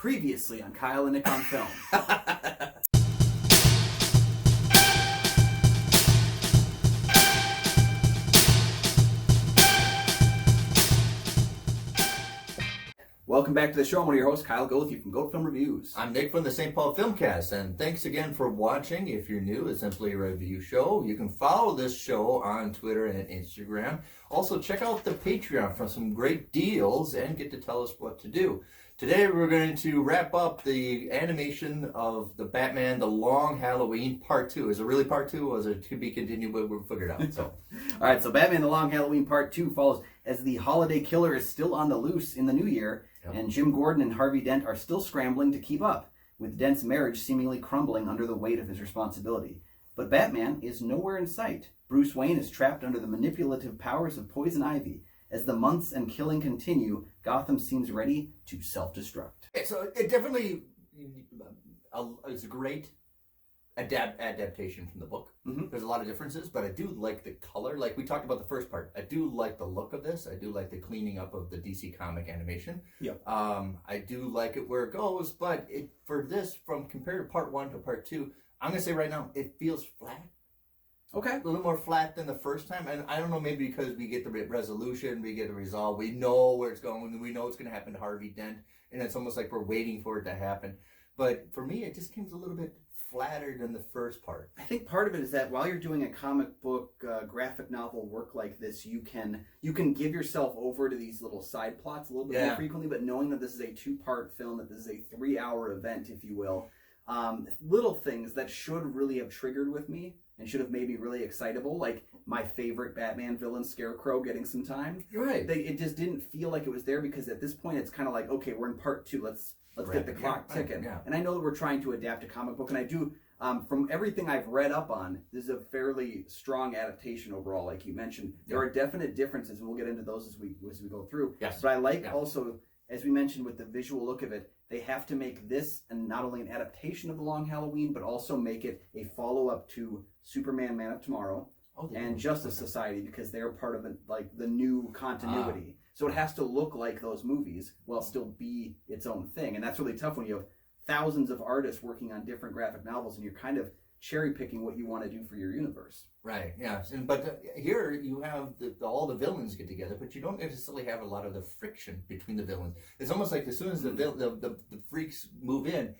Previously on Kyle and Nick on Film. Welcome back to the show. I'm one of your hosts, Kyle Goethe from Goethe Film Reviews. I'm Nick from the St. Paul Filmcast, and thanks again for watching. If you're new, it's simply a review show. You can follow this show on Twitter and Instagram. Also, check out the Patreon for some great deals and get to tell us what to do. Today, we're going to wrap up the animation of the Batman, The Long Halloween, Part 2. Is it really Part 2, or is it to be continued, but we'll figure it out. So, all right, so Batman, The Long Halloween, Part 2 follows as the holiday killer is still on the loose in the new year. Yep. And Jim Gordon and Harvey Dent are still scrambling to keep up, with Dent's marriage seemingly crumbling under the weight of his responsibility. But Batman is nowhere in sight. Bruce Wayne is trapped under the manipulative powers of Poison Ivy. As the months and killing continue, Gotham seems ready to self-destruct. So it definitely is a great adaptation from the book. Mm-hmm. There's a lot of differences, but I do like the color. Like we talked about the first part, I do like the look of this. I do like the cleaning up of the DC comic animation. Yeah. I do like it where it goes, but for this, from compared to Part 1 to Part 2, I'm gonna say right now it feels flat. Okay. A little more flat than the first time, and I don't know, maybe because we get the resolution, we get the resolve, we know where it's going, we know it's going to happen to Harvey Dent, and it's almost like we're waiting for it to happen. But for me, it just seems a little bit flatter than the first part. I think part of it is that while you're doing a comic book, graphic novel work like this, you can give yourself over to these little side plots a little bit more frequently, but knowing that this is a 2-part film, that this is a 3-hour event, if you will, little things that should really have triggered with me and should have made me really excitable, like my favorite Batman villain, Scarecrow, getting some time. You're right. It just didn't feel like it was there, because at this point it's kind of like, okay, we're in Part 2, let's get the clock ticking. Yeah. And I know that we're trying to adapt a comic book, and I do, from everything I've read up on, this is a fairly strong adaptation overall, like you mentioned. There are definite differences, and we'll get into those as we go through. Yes. But I like also, as we mentioned, with the visual look of it, they have to make this and not only an adaptation of The Long Halloween, but also make it a follow-up to Superman, Man of Tomorrow, and Justice Society, because they're part of the new continuity. So it has to look like those movies while still be its own thing. And that's really tough when you have thousands of artists working on different graphic novels and you're kind of cherry picking what you want to do for your universe. Right, yes. But here you have all the villains get together, but you don't necessarily have a lot of the friction between the villains. It's almost like as soon as the freaks move in,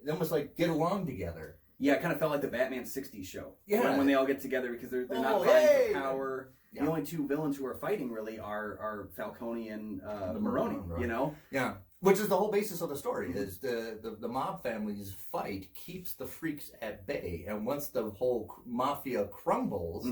they almost like get along together. Yeah, it kind of felt like the Batman 60s show. Yeah. When they all get together, because they're not vying for power. Yeah. The only two villains who are fighting really are Falcone and Maroni, you know? Yeah. Which is the whole basis of the story, is the mob family's fight keeps the freaks at bay. And once the whole mafia crumbles,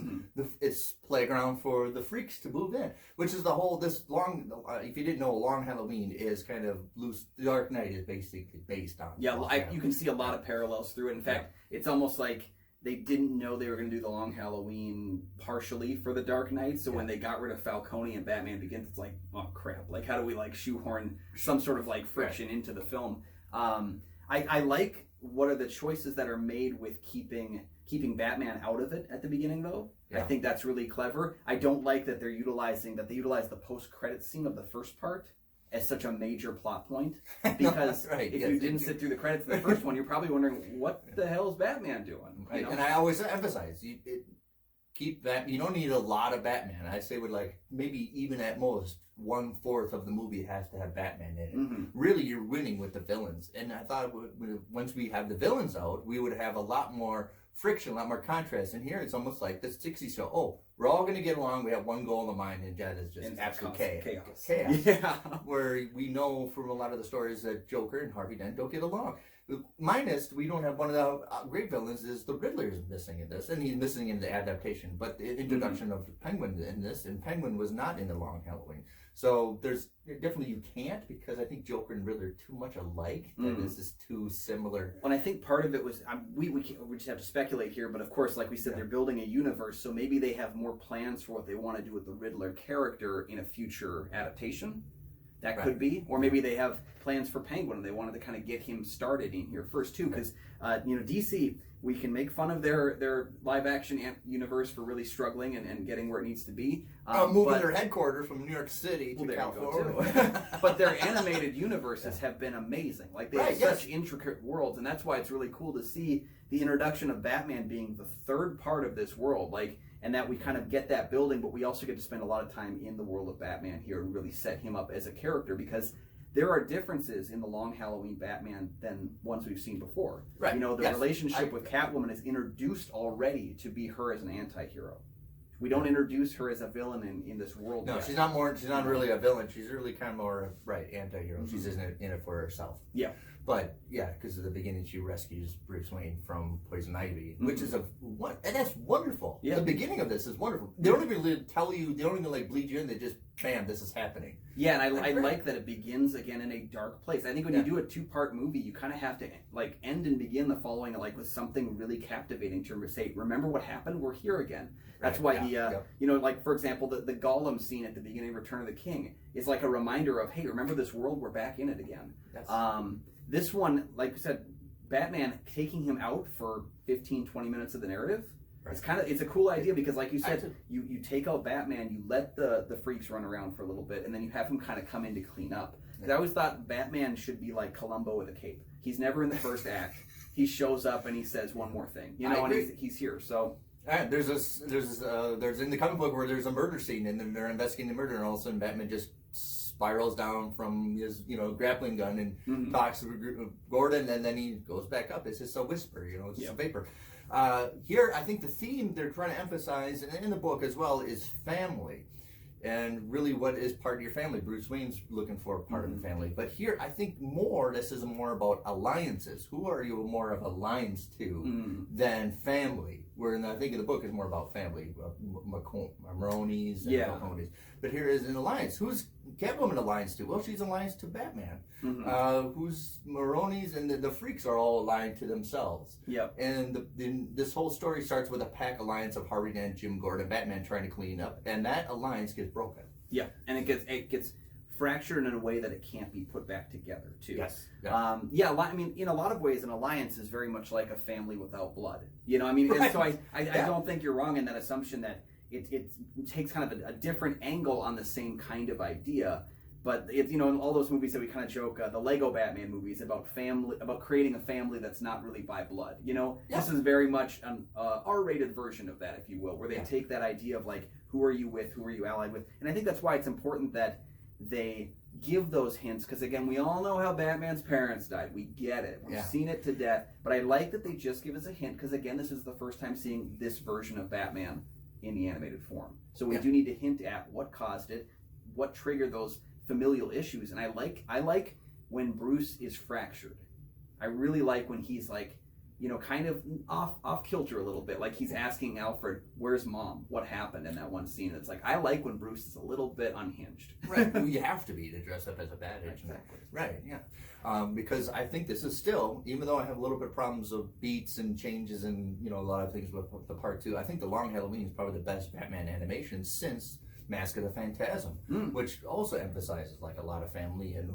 it's playground for the freaks to move in. Which is the whole, if you didn't know, Long Halloween is kind of loose. The Dark Knight is basically based on. Yeah, you can see a lot of parallels through it. In fact, it's almost like they didn't know they were going to do the Long Halloween partially for the Dark Knight, so when they got rid of Falcone and Batman Begins, it's like, oh crap, like how do we shoehorn some sort of friction into the film? I like what are the choices that are made with keeping Batman out of it at the beginning, though. Yeah. I think that's really clever. I don't like that they utilize the post-credit scene of the first part as such a major plot point, because if you didn't sit through the credits of the first one, you're probably wondering, what the hell is Batman doing? Right. You know? And I always emphasize, keep that. You don't need a lot of Batman. I say maybe even at most 1/4 of the movie has to have Batman in it. Mm-hmm. Really, you're winning with the villains. And I thought once we have the villains out, we would have a lot more friction, a lot more contrast. And here it's almost like the 60s show. Oh, we're all going to get along. We have one goal in mind, and that is just absolute chaos. Yeah. Where we know from a lot of the stories that Joker and Harvey Dent don't get along. Minus, we don't have one of the great villains is the Riddler is missing in this, and he's missing in the adaptation. But the introduction of Penguin in this, and Penguin was not in the Long Halloween. So there's definitely, you can't, because I think Joker and Riddler are too much alike. That this is too similar. And I think part of it was, we just have to speculate here, but of course, like we said, they're building a universe, so maybe they have more plans for what they want to do with the Riddler character in a future adaptation. That could be, or maybe they have plans for Penguin and they wanted to kind of get him started in here first too, because DC, we can make fun of their live action universe for really struggling and getting where it needs to be. Moving their headquarters from New York City to California. But their animated universes have been amazing. Like they have such intricate worlds, and that's why it's really cool to see the introduction of Batman being the third part of this world. Like, and that we kind of get that building, but we also get to spend a lot of time in the world of Batman here and really set him up as a character, because there are differences in the Long Halloween Batman than ones we've seen before. Right. You know, the relationship with Catwoman is introduced already to be her as an anti-hero. We don't introduce her as a villain in this world. No, yet. She's not really a villain. She's really kind of more anti-hero. Mm-hmm. She's in it for herself. Yeah. But yeah, because at the beginning she rescues Bruce Wayne from Poison Ivy, which is and that's wonderful. Yeah. The beginning of this is wonderful. They don't even really tell you. They don't even like bleed you in. They just bam, this is happening. Yeah, and I like that it begins again in a dark place. I think when you do a 2-part movie, you kind of have to like end and begin the following like with something really captivating to say, remember what happened? We're here again. That's why you know, like for example, the Gollum scene at the beginning of Return of the King is like a reminder of, hey, remember this world? We're back in it again. This one, like you said, Batman taking him out for 15, 20 minutes of the narrative. Right. It's a cool idea because, like you said, you take out Batman, you let the freaks run around for a little bit, and then you have him kind of come in to clean up. Because I always thought Batman should be like Columbo with a cape. He's never in the first act. He shows up and he says one more thing, you know, and he's here. So there's in the comic book where there's a murder scene and then they're investigating the murder, and all of a sudden Batman just spirals down from his grappling gun and talks to Gordon, and then he goes back up. It's just a whisper, it's just a vapor. Here, I think the theme they're trying to emphasize in the book as well is family, and really what is part of your family. Bruce Wayne's looking for part of the family, but here I think this is more about alliances. Who are you more of alliance to than family? Where I think in the book is more about family, Maronis and Maconis. But here is an alliance. Who's Catwoman alliance to? Well, she's alliance to Batman. Who's Maronis and the freaks are all aligned to themselves. Yep. And this whole story starts with a pack alliance of Harvey Dent, Jim Gordon, Batman trying to clean up, and that alliance gets broken. Yeah, and it gets fractured in a way that it can't be put back together too. Yes. Yeah. I mean, in a lot of ways, an alliance is very much like a family without blood. You know, I mean, and so I don't think you're wrong in that assumption that it takes kind of a different angle on the same kind of idea. But it's, in all those movies that we kind of joke, the Lego Batman movies about family, about creating a family that's not really by blood. This is very much an R-rated version of that, if you will, where they take that idea of like, who are you with, who are you allied with, and I think that's why it's important that they give those hints, because again, we all know how Batman's parents died. We get it. We've seen it to death. But I like that they just give us a hint, because again, this is the first time seeing this version of Batman in the animated form. So we do need to hint at what caused it, what triggered those familial issues. And I like when Bruce is fractured. I really like when he's like, kind of off kilter a little bit. Like he's asking Alfred, "Where's Mom? What happened?" in that one scene. It's like, I like when Bruce is a little bit unhinged. Right. Well, you have to be to dress up as a bad agent. Exactly. Right. Yeah. Because I think this is still, even though I have a little bit of problems of beats and changes and a lot of things with the part 2, I think the Long Halloween is probably the best Batman animation since Mask of the Phantasm, which also emphasizes like a lot of family and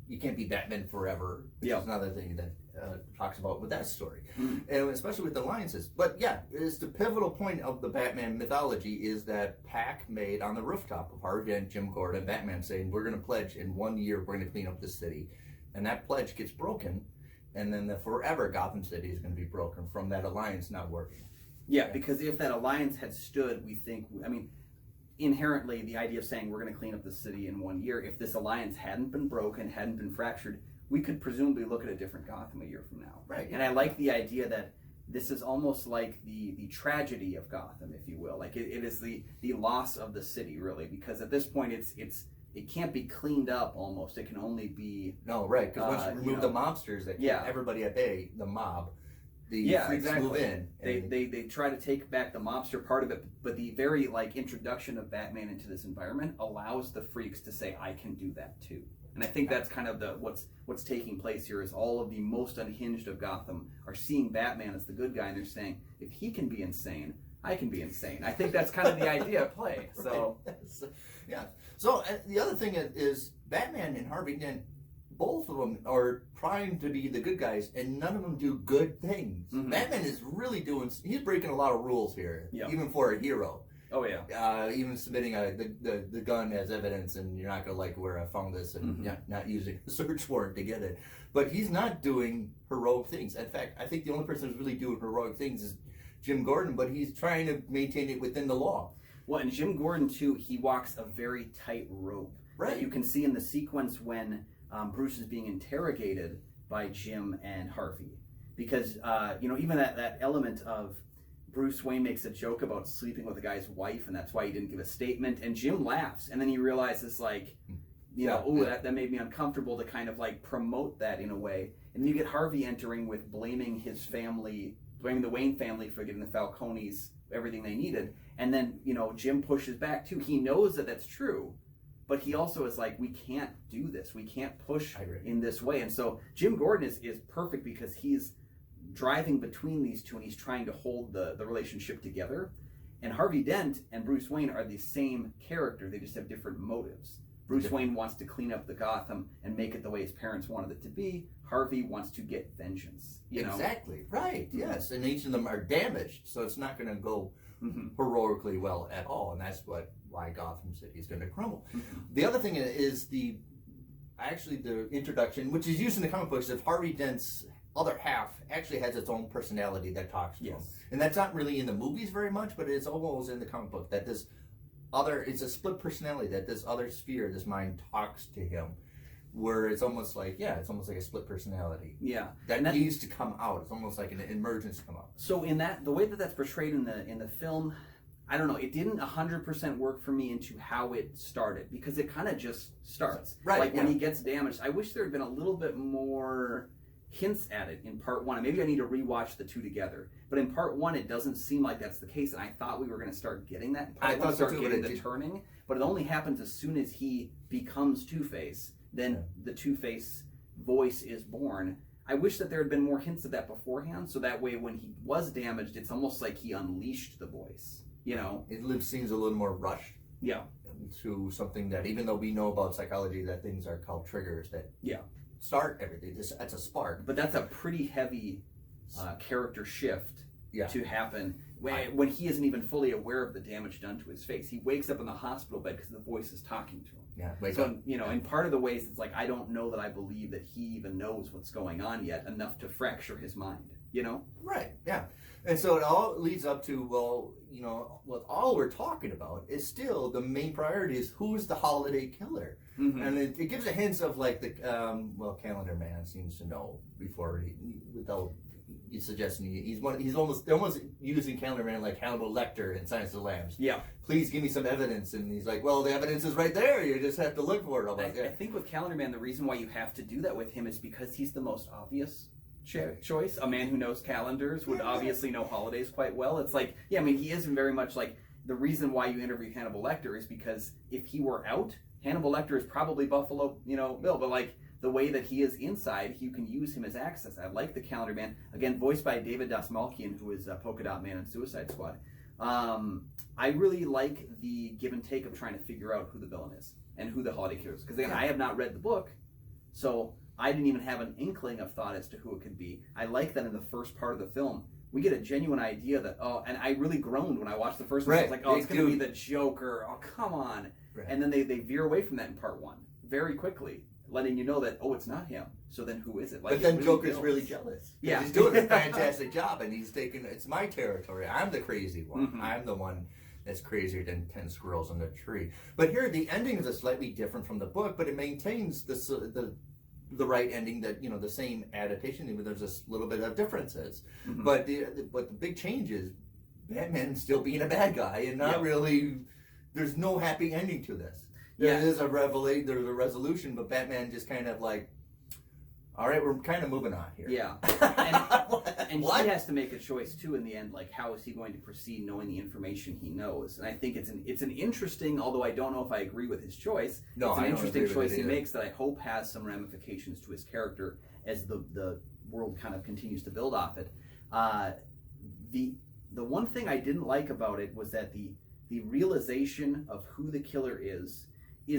you can't be Batman forever, which is another thing that talks about with that story, and especially with the alliances. But it's the pivotal point of the Batman mythology is that pact made on the rooftop of Harvey and Jim Gordon, Batman saying, we're going to pledge in 1 year we're going to clean up the city, and that pledge gets broken, and then the forever Gotham City is going to be broken from that alliance not working. Yeah, because if that alliance had stood, inherently the idea of saying we're going to clean up the city in 1 year, if this alliance hadn't been broken, hadn't been fractured, we could presumably look at a different Gotham a year from now. Right. And I like the idea that this is almost like the tragedy of Gotham, if you will. Like it is the loss of the city, really, because at this point it can't be cleaned up almost. It can only be... No, right, because once you remove the mobsters that keep everybody at bay, the mob... freaks move in. They try to take back the mobster part of it, but the very introduction of Batman into this environment allows the freaks to say, I can do that too. And I think that's kind of what's taking place here is all of the most unhinged of Gotham are seeing Batman as the good guy, and they're saying, if he can be insane, I can be insane. I think that's kind of the idea of play. So, right. Yeah. So the other thing is Batman and Harvey Dent, both of them are trying to be the good guys, and none of them do good things. Mm-hmm. Batman is really he's breaking a lot of rules here, even for a hero. Oh, yeah. Even submitting the gun as evidence, and you're not going to like where I found this, and not using a search warrant to get it. But he's not doing heroic things. In fact, I think the only person who's really doing heroic things is Jim Gordon, but he's trying to maintain it within the law. Well, and Jim Gordon, too, he walks a very tight rope. Right. That you can see in the sequence when Bruce is being interrogated by Jim and Harvey. Because, even that element of Bruce Wayne makes a joke about sleeping with a guy's wife, and that's why he didn't give a statement. And Jim laughs, and then he realizes, like, that made me uncomfortable to kind of, like, promote that in a way. And then you get Harvey entering with blaming his family, blaming the Wayne family for getting the Falcones everything they needed. And then, Jim pushes back, too. He knows that that's true, but he also is like, we can't do this. We can't push in this way. And so Jim Gordon is perfect because he's driving between these two, and he's trying to hold the relationship together. And Harvey Dent and Bruce Wayne are the same character. They just have different motives. Bruce Wayne wants to clean up the Gotham and make it the way his parents wanted it to be. Harvey wants to get vengeance. Exactly. Right. Mm-hmm. Yes. And each of them are damaged, so it's not going to go heroically well at all. And that's why Gotham City is going to crumble. Mm-hmm. The other thing is the introduction, which is used in the comic books, of Harvey Dent's other half actually has its own personality that talks to him. And that's not really in the movies very much, but it's almost in the comic book, that it's a split personality, that this other sphere, this mind, talks to him, where it's almost like a split personality. Yeah. That needs to come out. It's almost like an emergence to come out. So in the way that's portrayed in the film, I don't know, it didn't 100% work for me into how it started, because it kind of just starts. Right. Like when he gets damaged, I wish there had been a little bit more hints at it in part one. And maybe I need to rewatch the two together. But in part one, it doesn't seem like that's the case, and I thought we were going to start getting that. I thought start getting the turning, but it only happens as soon as he becomes Two-Face. Then the Two-Face voice is born. I wish that there had been more hints of that beforehand, so that way when he was damaged, it's almost like he unleashed the voice. It seems a little more rushed. Yeah. To something that, even though we know about psychology that things are called triggers that start everything. That's a spark. But that's a pretty heavy character shift to happen when he isn't even fully aware of the damage done to his face. He wakes up in the hospital bed because the voice is talking to him. Yeah. So, in part of the ways, it's like, I don't know that I believe that he even knows what's going on yet, enough to fracture his mind, Right, yeah. And so it all leads up to, what all we're talking about is still the main priority is who's the holiday killer. Mm-hmm. And it gives a hint of like Calendar Man seems to know before without suggesting they're almost using Calendar Man like Hannibal Lecter in Silence of the Lambs. Yeah. Please give me some evidence, and he's like, well, the evidence is right there. You just have to look for it. I think with Calendar Man, the reason why you have to do that with him is because he's the most obvious choice. A man who knows calendars would obviously know holidays quite well. It's like, he isn't very much like, the reason why you interview Hannibal Lecter is because if he were out, Hannibal Lecter is probably Buffalo, Bill, but like the way that he is inside, you can use him as access. I like the Calendar Man, again, voiced by David Dastmalchian, who is Polka Dot Man in Suicide Squad. I really like the give and take of trying to figure out who the villain is and who the holiday killer is. Because again, I have not read the book, so I didn't even have an inkling of thought as to who it could be. I like that in the first part of the film, we get a genuine idea that, and I really groaned when I watched the first one. I was like, it's going to be the Joker. Oh, come on. Right. And then they veer away from that in part one very quickly, letting you know that, it's not him. So then who is it? Like, but then Joker's really jealous. Yeah. He's doing a fantastic job, and he's taking, it's my territory. I'm the crazy one. Mm-hmm. I'm the one that's crazier than 10 squirrels in a tree. But here, the ending is slightly different from the book, but it maintains the right ending, that the same adaptation, even there's a little bit of differences. Mm-hmm. But the big change is Batman still being a bad guy and not really. There's no happy ending to this. There is a there's a resolution, but Batman just kind of like, all right, we're kind of moving on here. Yeah, and he has to make a choice too in the end. Like, how is he going to proceed, knowing the information he knows? And I think it's an interesting, although I don't know if I agree with his choice. No, it's an interesting choice he makes that I hope has some ramifications to his character as the world kind of continues to build off it. the one thing I didn't like about it was that the realization of who the killer is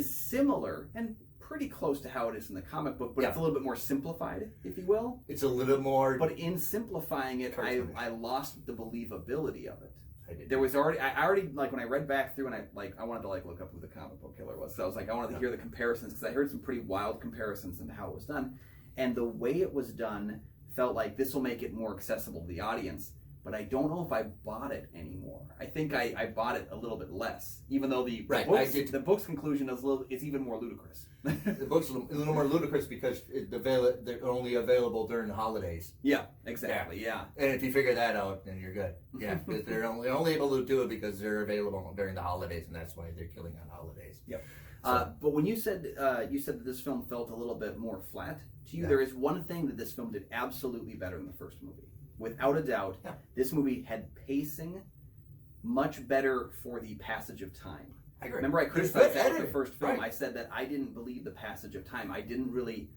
similar and pretty close to how it is in the comic book, but it's a little bit more simplified, if you will. It's a little more. But in simplifying it, I lost the believability of it. I did. There was already, I already, like, when I read back through and I wanted to, like, look up who the comic book killer was. So I was like, I wanted to hear the comparisons, because I heard some pretty wild comparisons into how it was done. And the way it was done felt like this will make it more accessible to the audience. But I don't know if I bought it anymore. I think I bought it a little bit less, even though the book's conclusion is even more ludicrous. The book's a little more ludicrous because they're only available during the holidays. Yeah, exactly. Yeah. And if you figure that out, then you're good. Yeah, because they're only able to do it because they're available during the holidays, and that's why they're killing on holidays. Yep. So, but when you said that this film felt a little bit more flat to you, there is one thing that this film did absolutely better than the first movie. Without a doubt, this movie had pacing much better for the passage of time. I agree. Remember, I criticized that with the first film. Right. I said that I didn't believe the passage of time. I didn't really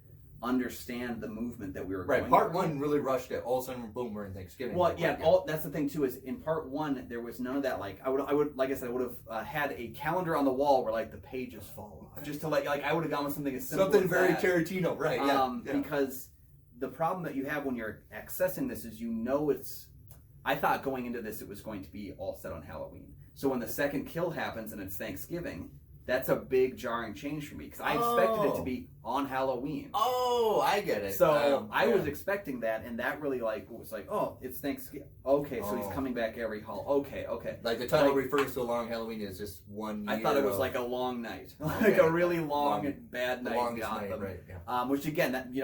understand the movement that we were going. Right. Part one really rushed it. All of a sudden, boom, we're in Thanksgiving. Well, that's the thing too. Is in part one there was none of that. Like I would, like I said, I would have had a calendar on the wall where like the pages fall off, just to like I would have gone with something as simple something as very that. Tarantino, right? Yeah. Because the problem that you have when you're accessing this is it's. I thought going into this it was going to be all set on Halloween. So when the second kill happens and it's Thanksgiving, that's a big jarring change for me because I expected it to be on Halloween. Oh, I get it. So I was expecting that, and that really was like, oh, it's Thanksgiving. Okay, so he's coming back every Okay. Like the title refers to a long Halloween is just 1 year. I thought it was like a long night, like a really long and bad night in Gotham. Right? Yeah. Which again, that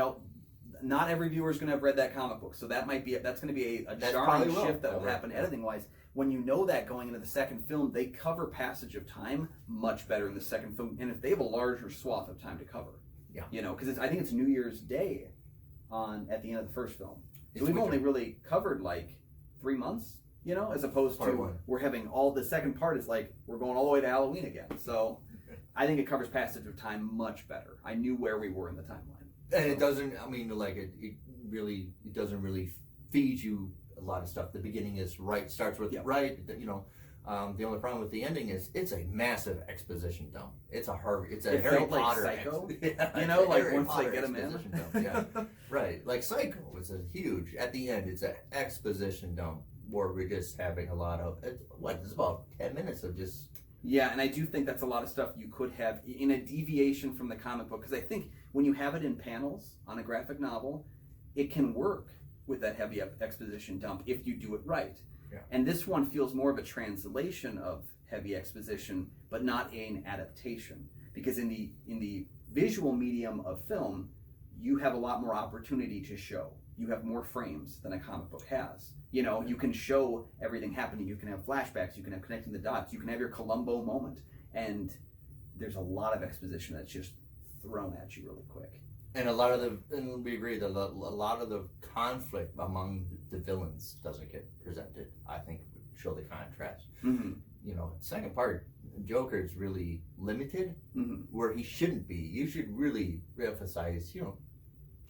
not every viewer is going to have read that comic book, so that's going to be a jarring shift that will happen editing wise. When you know that going into the second film, they cover passage of time much better in the second film, and if they have a larger swath of time to cover, because I think it's New Year's Day at the end of the first film, so we've only really covered like 3 months, as opposed to we're having the second part is like we're going all the way to Halloween again. So I think it covers passage of time much better. I knew where we were in the timeline. And it doesn't. I mean, like it doesn't really feed you a lot of stuff. The beginning is right, starts with right. The only problem with the ending is it's a massive exposition dump. It's a Harry Potter, like Psycho. Like once they get him in. Yeah, right. Like Psycho was a huge. At the end, it's an exposition dump where we're just having a lot of. It's about 10 minutes of just. Yeah, and I do think that's a lot of stuff you could have in a deviation from the comic book, because I think when you have it in panels on a graphic novel, it can work with that heavy exposition dump if you do it right. Yeah. And this one feels more of a translation of heavy exposition, but not an adaptation, because in the visual medium of film, you have a lot more opportunity to show. You have more frames than a comic book has. You can show everything happening. You can have flashbacks. You can have connecting the dots. You can have your Columbo moment. And there's a lot of exposition that's just thrown at you really quick. And we agree that a lot of the conflict among the villains doesn't get presented. I think show the contrast. Mm-hmm. Second part, Joker's really limited, where he shouldn't be. You should really emphasize,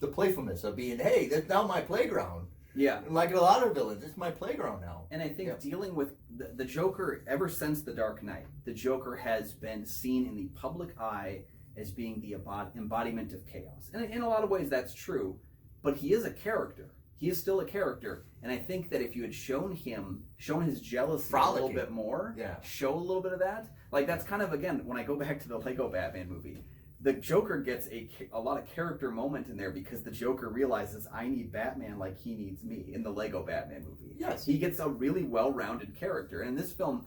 the playfulness of being, hey, that's now my playground. Yeah. Like a lot of villains, it's my playground now. And I think dealing with the Joker, ever since The Dark Knight, the Joker has been seen in the public eye as being the embodiment of chaos. And in a lot of ways that's true, but he is a character. He is still a character. And I think that if you had shown his jealousy a little bit more, show a little bit of that, like that's kind of, again, when I go back to the Lego Batman movie, the Joker gets a lot of character moment in there because the Joker realizes I need Batman like he needs me in the Lego Batman movie. Yes. He gets a really well-rounded character. And in this film,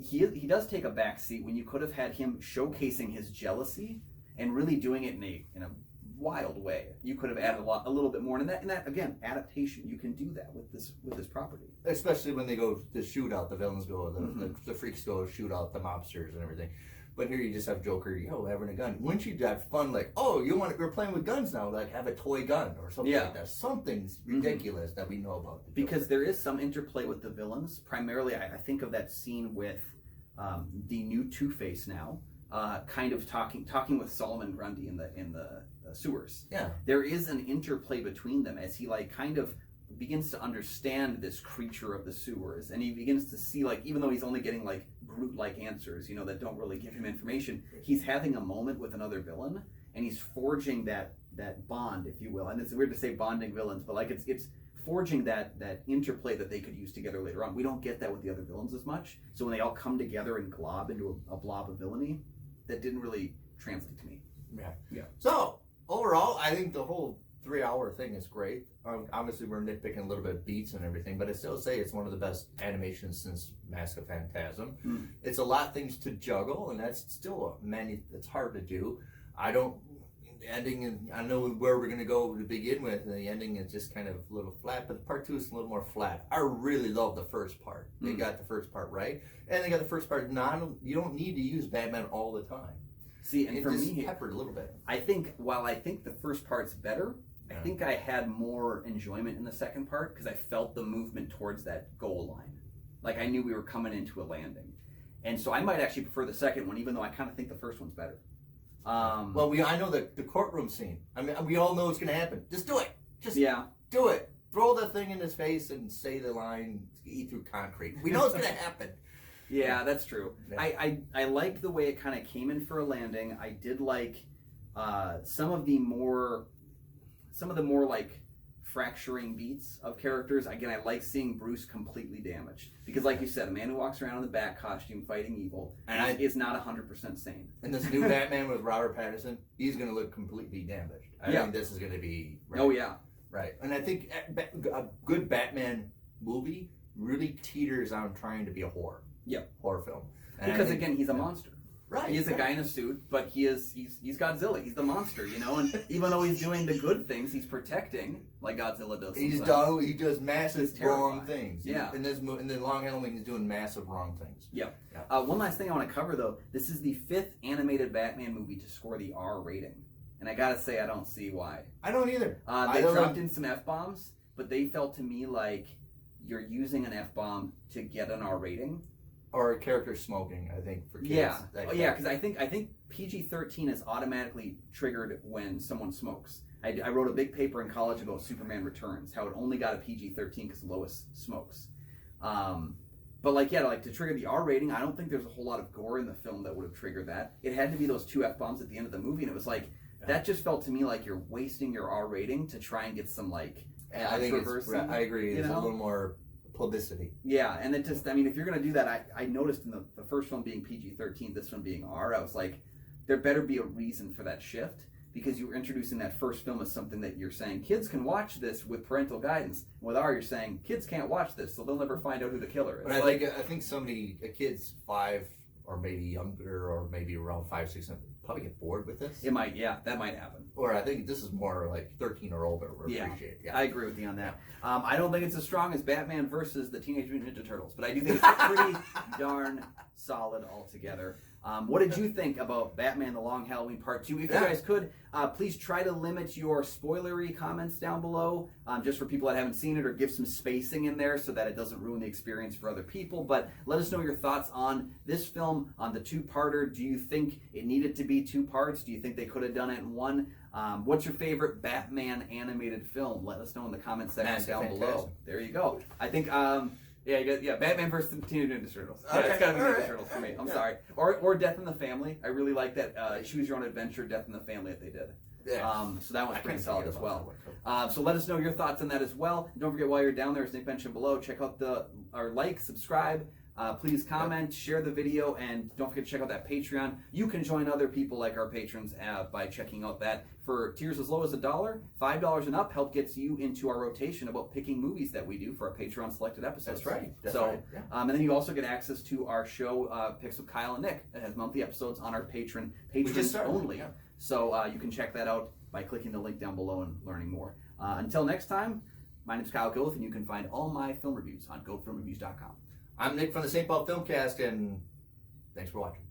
he does take a back seat when you could have had him showcasing his jealousy and really doing it in a wild way. You could have added a little bit more. And that again, adaptation, you can do that with this property. Especially when they go to shoot out, the villains go, the freaks go shoot out the mobsters and everything. But here you just have Joker, having a gun. Wouldn't you have fun, like, we're playing with guns now, like have a toy gun or something like that. Something's ridiculous that we know about. Because there is some interplay with the villains. Primarily, I think of that scene with the new Two-Face now, kind of talking with Solomon Grundy in the sewers. Yeah. There is an interplay between them as he kind of begins to understand this creature of the sewers, and he begins to see, like, even though he's only getting like brute-like answers, you know, that don't really give him information, he's having a moment with another villain, and he's forging that bond, if you will. And it's weird to say bonding villains, but like it's forging that interplay that they could use together later on. We don't get that with the other villains as much. So when they all come together and glob into a blob of villainy, that didn't really translate to me. Yeah. So overall, I think the whole 3-hour thing is great. Obviously, we're nitpicking a little bit of beats and everything, but I still say it's one of the best animations since Mask of Phantasm. It's a lot of things to juggle, and that's still it's hard to do. The ending, and I know where we're going to go to begin with, and the ending is just kind of a little flat, but part 2 is a little more flat. I really love the first part. They got the first part right, and they got the first part you don't need to use Batman all the time. See, and for me, peppered a little bit. I think while I think the first part's better, I think I had more enjoyment in the second part because I felt the movement towards that goal line. Like I knew we were coming into a landing. And so I might actually prefer the second one, even though I kind of think the first one's better. Well, I know the courtroom scene. I mean, we all know it's going to happen. Just do it. Just do it. Throw the thing in his face and say the line, eat through concrete. We know it's going to happen. Yeah, that's true. Yeah. I liked the way it kind of came in for a landing. I did like some of the more like fracturing beats of characters. Again, I like seeing Bruce completely damaged because, like you said, a man who walks around in the bat costume fighting evil is not 100% sane. And this new Batman with Robert Pattinson, he's going to look completely damaged. I think this is going to be right. Oh yeah, right. And I think a good Batman movie really teeters on trying to be a horror film. And because again, he's a monster. Right. He is a guy in a suit, but he's Godzilla. He's the monster, you know. And even though he's doing the good things, he's protecting like Godzilla does. He does massive wrong things. Yeah. In the Long Halloween, he's doing massive wrong things. Yeah. One last thing I want to cover though. This is the 5th animated Batman movie to score the R rating, and I gotta say I don't see why. I don't either. They dropped in some F-bombs, but they felt to me like you're using an F-bomb to get an R rating. Or a character smoking, I think, for kids. Yeah, because I think PG-13 is automatically triggered when someone smokes. I wrote a big paper in college about Superman Returns, how it only got a PG-13 because Lois smokes. But to trigger the R rating, I don't think there's a whole lot of gore in the film that would have triggered that. It had to be those 2 F-bombs at the end of the movie, and it was like, that just felt to me like you're wasting your R rating to try and get some controversy. I agree. It's a little more publicity. Yeah, and it just, I mean, if you're going to do that, I noticed in the first one being PG-13, this one being R, I was like, there better be a reason for that shift, because you were introducing that first film as something that you're saying, kids can watch this with parental guidance. With R, you're saying, kids can't watch this, so they'll never find out who the killer is. But I think a kid's 5 or maybe younger or maybe around 5, 6, probably get bored with this. It might, that might happen. Or I think this is more like 13 or older would appreciate it. Yeah, I agree with you on that. I don't think it's as strong as Batman versus the Teenage Mutant Ninja Turtles, but I do think it's pretty darn solid altogether. What did you think about Batman: The Long Halloween Part 2? If you guys could, please try to limit your spoilery comments down below, just for people that haven't seen it, or give some spacing in there so that it doesn't ruin the experience for other people. But let us know your thoughts on this film, on the 2-parter. Do you think it needed to be 2 parts? Do you think they could have done it in 1? What's your favorite Batman animated film? Let us know in the comment section down below. There you go. I think... Batman versus the Teenage Mutant Ninja Turtles. Yeah, it's gotta be Ninja Turtles for me. I'm sorry. Or Death in the Family. I really like that Choose Your Own Adventure, Death in the Family that they did. So that one's pretty solid as well. So let us know your thoughts on that as well. And don't forget, while you're down there, as Nick mentioned below, check out subscribe. Please comment, share the video, and don't forget to check out that Patreon. You can join other people like our patrons by checking out that. For tiers as low as $1, $5 and up help gets you into our rotation about picking movies that we do for our Patreon selected episodes. That's right. And then you also get access to our show Picks with Kyle and Nick that has monthly episodes on our patrons only. Yeah. So you can check that out by clicking the link down below and learning more. Until next time, my name is Kyle Goethe, and you can find all my film reviews on goathefilmreviews.com. I'm Nick from the St. Paul Filmcast, and thanks for watching.